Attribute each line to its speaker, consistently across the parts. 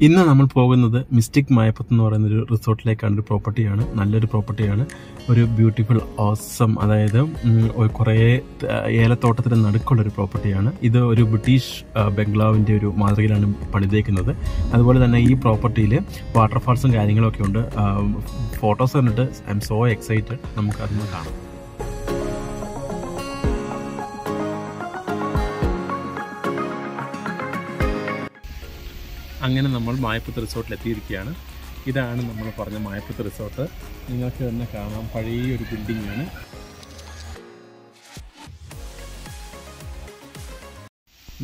Speaker 1: ഇന്ന് നമ്മൾ പോകുന്നത് മിസ്റ്റിക് മായപ്പത്ത് എന്ന് പറയുന്നൊരു റിസോർട്ടിലേക്കാണ്. ഒരു പ്രോപ്പർട്ടിയാണ്, നല്ലൊരു പ്രോപ്പർട്ടിയാണ്. ഒരു ബ്യൂട്ടിഫുൾ ഓസം, അതായത് കുറേ ഏലത്തോട്ടത്തിന് നടുക്കുള്ളൊരു പ്രോപ്പർട്ടിയാണ്. ഇത് ഒരു ബ്രിട്ടീഷ് ബംഗ്ലാവിൻ്റെ ഒരു മാതൃകയിലാണ് പണിതേക്കുന്നത്. അതുപോലെ തന്നെ ഈ പ്രോപ്പർട്ടിയിൽ വാട്ടർഫാൾസും കാര്യങ്ങളൊക്കെ ഉണ്ട്. ഫോട്ടോസ് കണ്ടിട്ട് ഐ എം സോ എക്സൈറ്റഡ്. നമുക്ക് അതൊന്ന് കാണാം. അങ്ങനെ നമ്മൾ മായപ്പത്ത് റിസോർട്ടിൽ എത്തിയിരിക്കുകയാണ്. ഇതാണ് നമ്മൾ പറഞ്ഞ മായപ്പത്ത് റിസോർട്ട്. നിങ്ങൾക്ക് തന്നെ കാണാം, പഴയൊരു ബിൽഡിംഗ് ആണ്.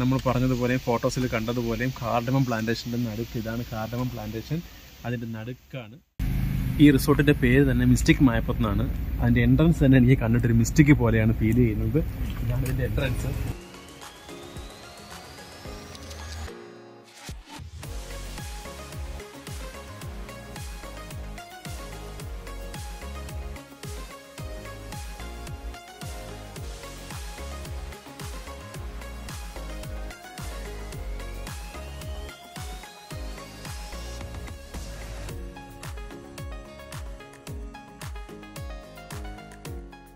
Speaker 1: നമ്മൾ പറഞ്ഞതുപോലെയും ഫോട്ടോസിൽ കണ്ടതുപോലെയും കാർഡമം പ്ലാന്റേഷൻ്റെ നടുക്ക്, ഇതാണ് കാർഡമം പ്ലാന്റേഷൻ, അതിൻ്റെ നടുക്കാണ്. ഈ റിസോർട്ടിൻ്റെ പേര് തന്നെ മിസ്റ്റിക് മായപ്പത്ത് എന്നാണ്. അതിൻ്റെ എൻട്രൻസ് തന്നെ എനിക്ക് കണ്ടിട്ടൊരു മിസ്റ്റിക് പോലെയാണ് ഫീൽ ചെയ്യുന്നത്. ഇതാണ് ഇതിൻ്റെ എൻട്രൻസ്.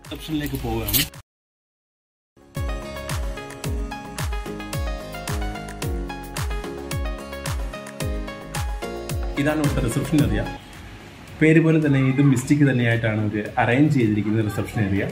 Speaker 1: റിസപ്ഷനിലേക്ക് പോവുകയാണ്. ഇതാണ് ഇവിടുത്തെ റിസപ്ഷൻ ഏരിയ. പേര് പോലെ തന്നെ ഇത് മിസ്റ്റിക് തന്നെയായിട്ടാണ് ഇത് അറേഞ്ച് ചെയ്തിരിക്കുന്നത് റിസപ്ഷൻ ഏരിയ.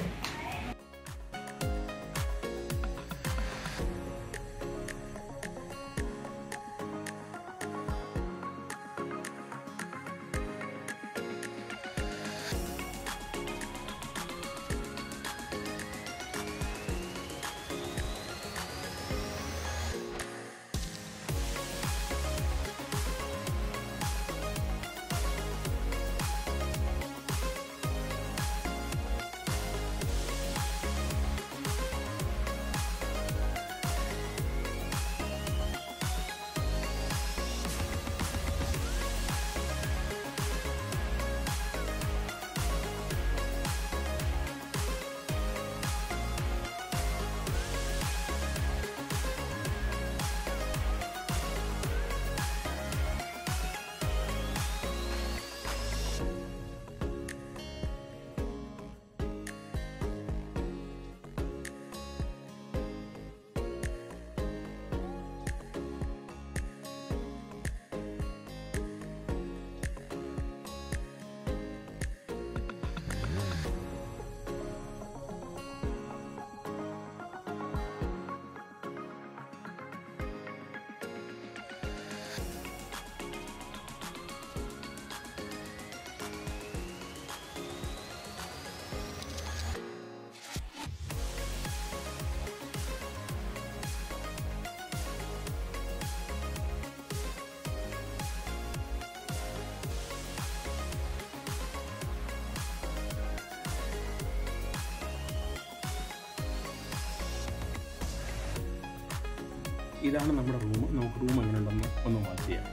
Speaker 1: ഇതാണ് നമ്മുടെ റൂം. നമുക്ക് റൂം എങ്ങനെ ഉണ്ടെന്ന് ഒന്ന് വാച്ച് ചെയ്യാം.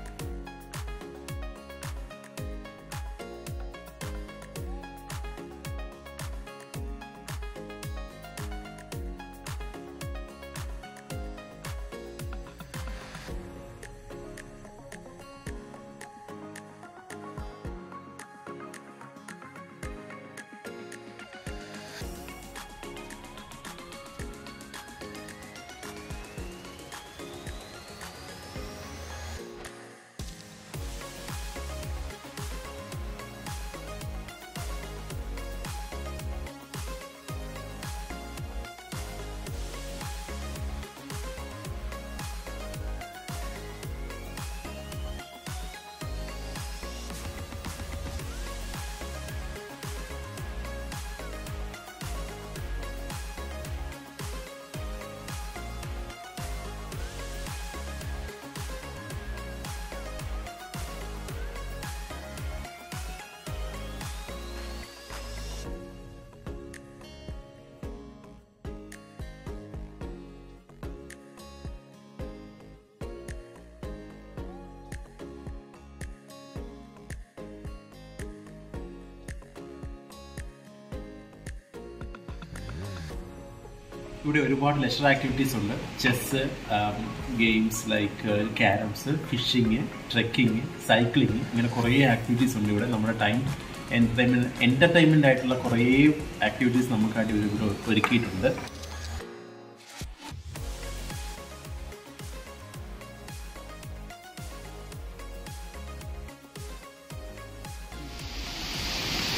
Speaker 1: ഇവിടെ ഒരുപാട് ലെഷർ ആക്ടിവിറ്റീസ് ഉണ്ട്. Chess, games like carroms, fishing, trekking, cycling, ഇങ്ങനെ കുറേ ആക്ടിവിറ്റീസ് ഉണ്ട് ഇവിടെ. നമ്മുടെ ടൈം എൻ്റർടൈൻമെൻ്റ് ആയിട്ടുള്ള കുറേ ആക്ടിവിറ്റീസ് നമുക്കായിട്ട് ഇവിടെ ഒരുക്കിയിട്ടുണ്ട്.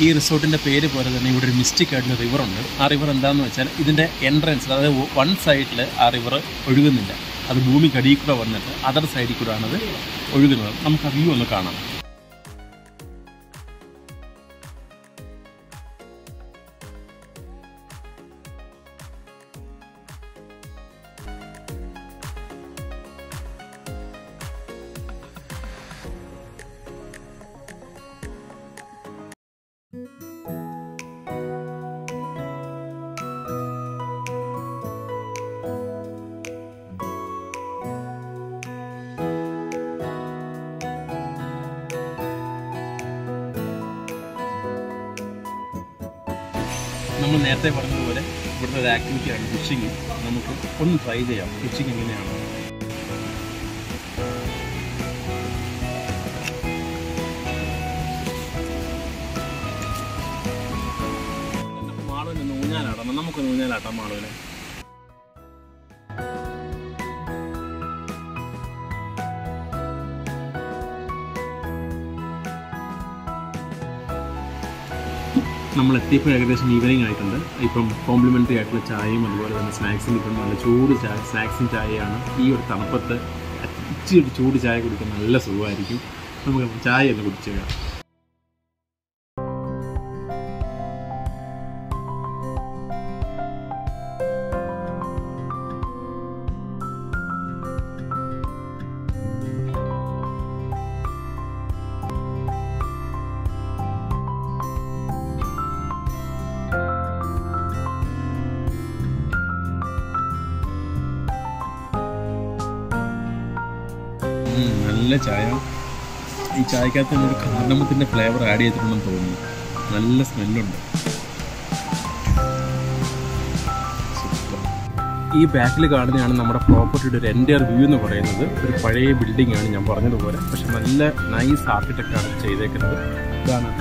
Speaker 1: ഈ റിസോർട്ടിൻ്റെ പേര് പോലെ തന്നെ ഇവിടെ ഒരു മിസ്റ്റിക് ആയിട്ടുള്ള റിവറുണ്ട്. ആ റിവർ എന്താണെന്ന് വെച്ചാൽ ഇതിൻ്റെ എൻട്രൻസ്, അതായത് വൺ സൈഡിൽ ആ റിവർ ഒഴുകുന്നില്ല, അത് ഭൂമിക്കടിയിൽ കൂടെ വന്നിട്ട് അതർ സൈഡിൽ കൂടെ ആണത് ഒഴുകുന്നത്. നമുക്ക് ആ വ്യൂ ഒന്ന് കാണാം. നമ്മൾ നേരത്തെ പറഞ്ഞതുപോലെ ഇവിടുത്തെ ഒരു ആക്ടിവിറ്റിയാണ് ഫിഷിങ്. നമുക്ക് ഒന്ന് ട്രൈ ചെയ്യാം ഫിഷിങ് എങ്ങനെയാണ്. മാളുവിന് ഊഞ്ഞാലാടാം, നമുക്കൊന്ന് ഊഞ്ഞാലാട്ടാം മാളുവിനെ. നമ്മൾ എത്തിയപ്പോൾ ഏകദേശം ഈവനിങ് ആയിട്ടുണ്ട്. ഇപ്പം കോംപ്ലിമെൻ്ററി ആയിട്ടുള്ള ചായയും അതുപോലെ തന്നെ സ്നാക്സിന് ഇപ്പം നല്ല ചൂട് സ്നാക്സും ചായയാണ്. ഈ ഒരു തണുപ്പത്ത് ഇച്ചിരി ഒരു ചൂട് ചായ കുടിക്കാൻ നല്ല സുഖമായിരിക്കും. നമുക്ക് ചായ ഒന്ന് കുടിച്ചു കഴിയാം. നല്ല ചായ. ഈ ചായക്കകത്ത് ഒരു കാർഡമത്തിൻ്റെ ഫ്ലേവർ ആഡ് ചെയ്തിട്ടുണ്ടെന്ന് തോന്നുന്നു. നല്ല സ്മെല്ലുണ്ട്. സൂപ്പർ. ഈ ബാക്കിൽ കാണുന്നതാണ് നമ്മുടെ പ്രോപ്പർട്ടിയുടെ ഒരു എൻ്റയർ വ്യൂ എന്ന് പറയുന്നത്. ഒരു പഴയ ബിൽഡിംഗ് ആണ് ഞാൻ പറഞ്ഞതുപോലെ, പക്ഷെ നല്ല നൈസ് ആർക്കിടെക്റ്റാണ് ചെയ്തേക്കുന്നത്. ഇതാണ്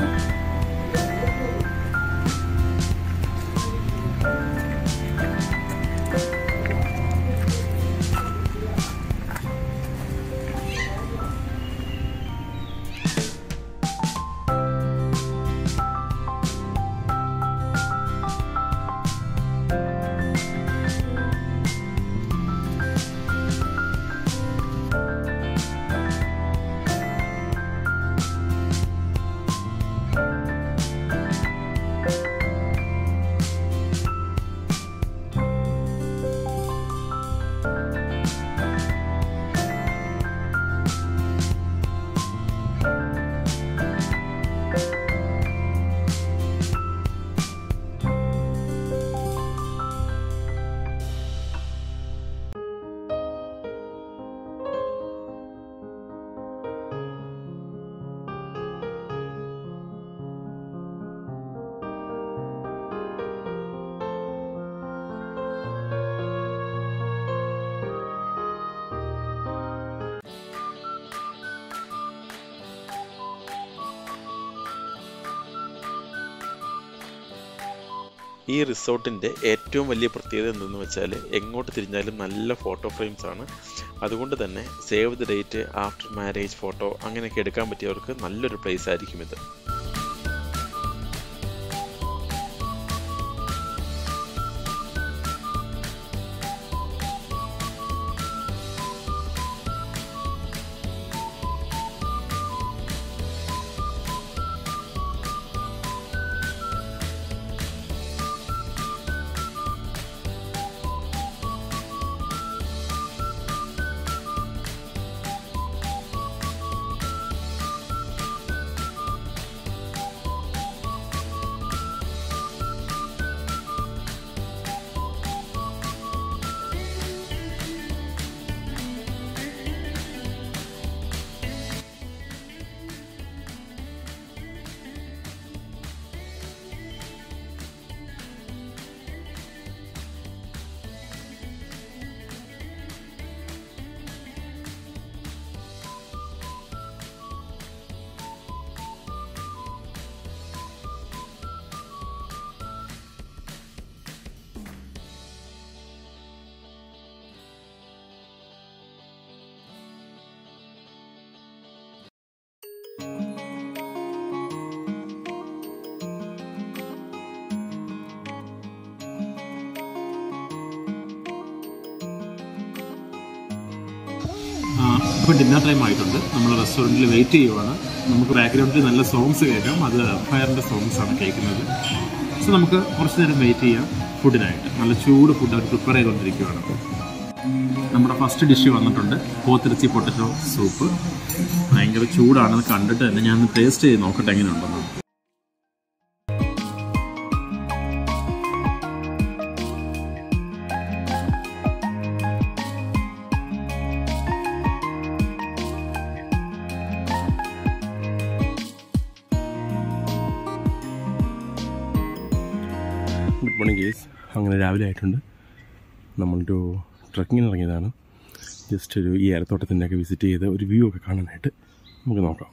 Speaker 2: ഈ റിസോർട്ടിൻ്റെ ഏറ്റവും വലിയ പ്രത്യേകത എന്തെന്ന് വെച്ചാൽ എങ്ങോട്ട് തിരിഞ്ഞാലും നല്ല ഫോട്ടോ ഫ്രെയിംസ് ആണ്. അതുകൊണ്ട് തന്നെ save the date, after marriage photo അങ്ങനെയൊക്കെ എടുക്കാൻ പറ്റിയവർക്ക് നല്ലൊരു പ്ലേസ് ആയിരിക്കും ഇത്.
Speaker 1: ഇപ്പോൾ ഡിന്നർ ടൈം ആയിട്ടുണ്ട്. നമ്മൾ റെസ്റ്റോറൻറ്റിൽ വെയിറ്റ് ചെയ്യുവാണ്. നമുക്ക് ബാക്ക്ഗ്രൗണ്ടിൽ നല്ല സോങ്സ് കേൾക്കാം. അത് എംപയറിൻ്റെ സോങ്സാണ് കേൾക്കുന്നത്. സോ നമുക്ക് കുറച്ച് നേരം വെയിറ്റ് ചെയ്യാം ഫുഡിനായിട്ട്. നല്ല ചൂട് ഫുഡ് അവർ പ്രിപ്പയർ ചെയ്തുകൊണ്ടിരിക്കുകയാണ്. നമ്മുടെ ഫസ്റ്റ് ഡിഷ് വന്നിട്ടുണ്ട്, പോത്തിറച്ചി പൊട്ടറ്റോ സൂപ്പ്. ഭയങ്കര ചൂടാണെന്ന് കണ്ടിട്ട് തന്നെ ഞാൻ ടേസ്റ്റ് ചെയ്ത് നോക്കട്ടെ എങ്ങനെയുണ്ടെന്ന്. Good morning guys. അങ്ങനെ രാവിലെ ആയിട്ടുണ്ട്. നമ്മളൊരു ട്രക്കിങ്ങിന് ഇറങ്ങിയതാണ്. ജസ്റ്റ് ഒരു ഈ ഏലത്തോട്ടത്തിൻ്റെയൊക്കെ വിസിറ്റ് ചെയ്ത് ഒരു വ്യൂ ഒക്കെ കാണാനായിട്ട് നമുക്ക് നോക്കാം.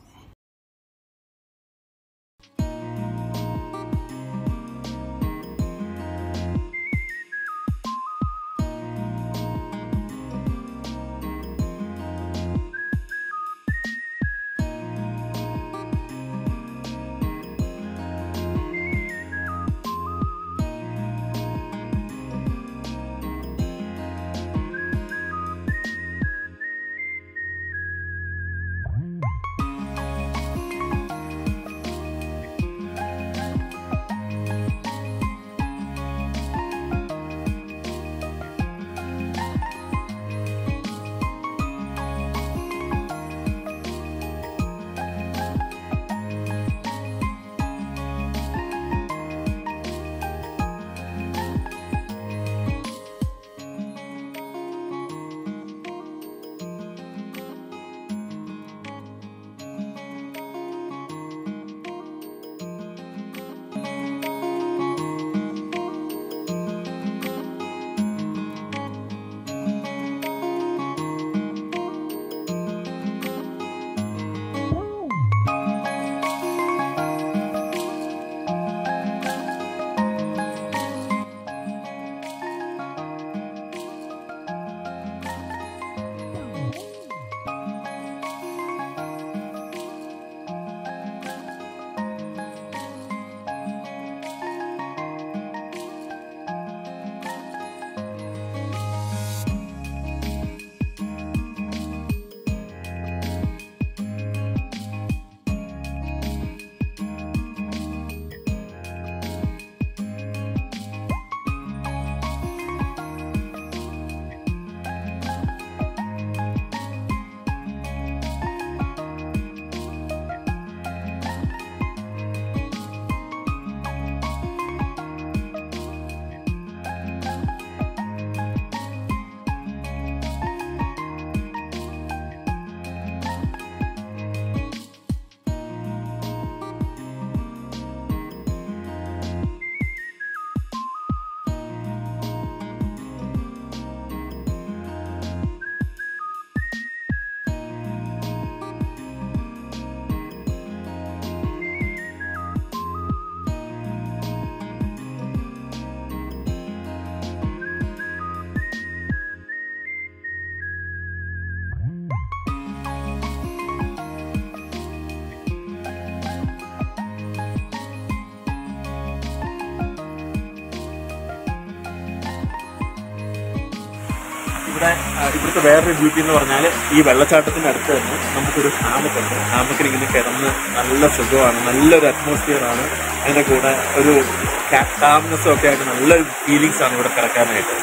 Speaker 1: ഇവിടുത്തെ വേറൊരു ബ്യൂട്ടി എന്ന് പറഞ്ഞാൽ ഈ വെള്ളച്ചാട്ടത്തിന്റെ അടുത്ത് തന്നെ നമുക്കൊരു ഹാമക്കുണ്ട്. ഹാമക്കിൽ ഇങ്ങനെ കിടന്ന് നല്ല സുഖമാണ്, നല്ലൊരു അറ്റ്മോസ്ഫിയർ ആണ്. അതിന്റെ കൂടെ ഒരു കാംനെസ്സും ഒക്കെ ആയിട്ട് നല്ലൊരു ഫീലിങ്സ് ആണ് ഇവിടെ കിടക്കാനായിട്ട്.